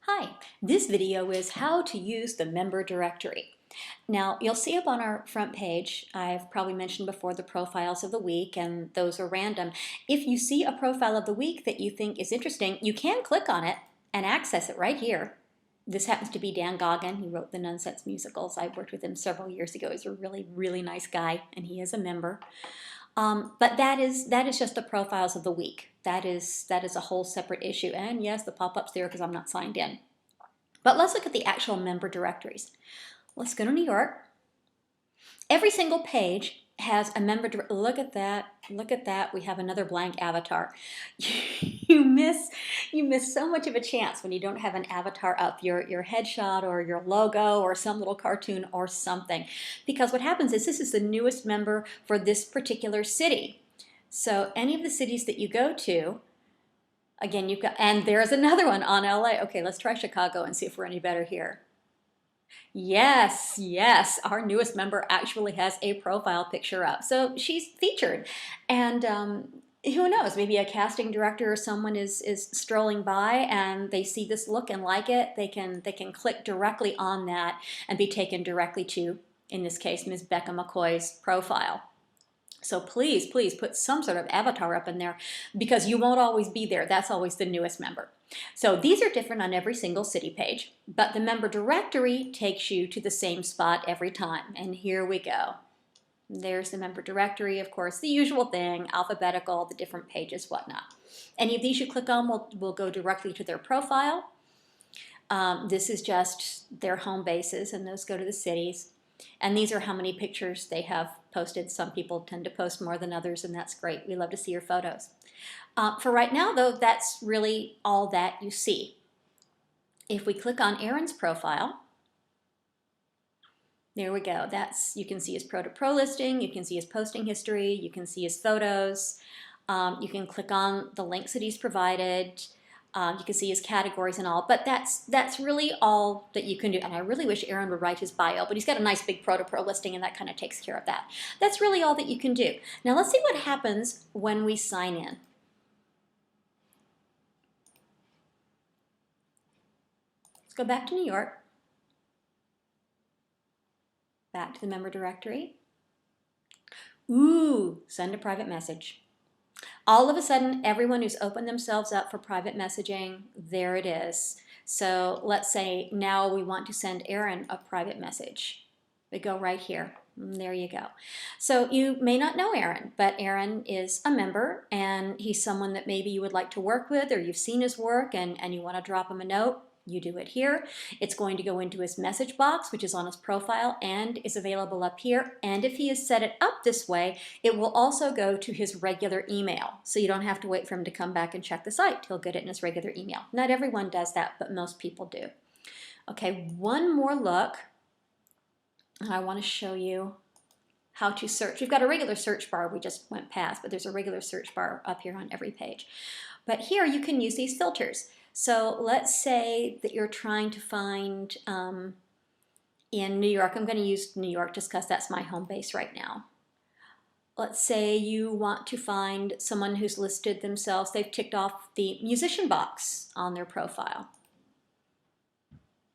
Hi, this video is how to use the member directory. Now, you'll see up on our front page, I've probably mentioned before the profiles of the week, and those are random. If you see a profile of the week that you think is interesting, you can click on it and access it right here. This happens to be Dan Goggin. He wrote the Nonsense musicals. I worked with him several years ago. He's a really, really nice guy, and he is a member. But that is just the profiles of the week. That is a whole separate issue. And yes, the pop-up's there because I'm not signed in. But let's look at the actual member directories. Let's go to New York. Every single page has a member. Look at that. Look at that. We have another blank avatar. You miss so much of a chance when you don't have an avatar up, your headshot or your logo or some little cartoon or something. Because what happens is this is the newest member for this particular city. So any of the cities that you go to, again, you've got, and there's another one on LA. Okay, let's try Chicago and see if we're any better here. Yes, yes, our newest member actually has a profile picture up. So she's featured. And who knows, maybe a casting director or someone is strolling by and they see this look and like it. They can click directly on that and be taken directly to, in this case, Ms. Becca McCoy's profile. So please, please put some sort of avatar up in there because you won't always be there. That's always the newest member. So these are different on every single city page, but the member directory takes you to the same spot every time. And here we go. There's the member directory, of course, the usual thing, alphabetical, the different pages, whatnot. Any of these you click on will go directly to their profile. This is just their home bases, and those go to the cities. And these are how many pictures they have posted. Some people tend to post more than others, and that's great. We love to see your photos. For right now, though, that's really all that you see. If we click on Aaron's profile, there we go. You can see his pro-to-pro listing, you can see his posting history, you can see his photos, you can click on the links that he's provided. You can see his categories and all, but that's really all that you can do. And I really wish Aaron would write his bio, but he's got a nice big pro-to-pro listing and that kind of takes care of that. That's really all that you can do. Now let's see what happens when we sign in. Let's go back to New York, back to the member directory. Ooh, send a private message. All of a sudden, everyone who's opened themselves up for private messaging, there it is. So let's say now we want to send Aaron a private message. We go right here. There you go. So you may not know Aaron, but Aaron is a member and he's someone that maybe you would like to work with or you've seen his work and you want to drop him a note. You do it here. It's going to go into his message box, which is on his profile and is available up here. And if he has set it up this way, it will also go to his regular email. So you don't have to wait for him to come back and check the site. He'll get it in his regular email. Not everyone does that, but most people do. Okay, one more look. And I want to show you how to search. We've got a regular search bar we just went past, but there's a regular search bar up here on every page. But here you can use these filters. So let's say that you're trying to find in New York. I'm going to use New York just because that's my home base right now. Let's say you want to find someone who's listed themselves. They've ticked off the musician box on their profile.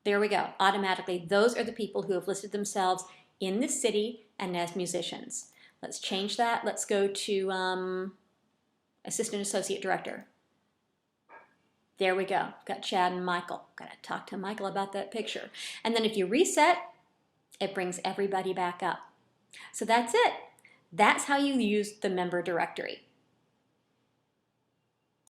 There we go. Automatically, those are the people who have listed themselves in this city and as musicians. Let's change that. Let's go to Assistant Associate Director. There we go. Got Chad and Michael. Got to talk to Michael about that picture. And then if you reset, it brings everybody back up. So that's it. That's how you use the member directory.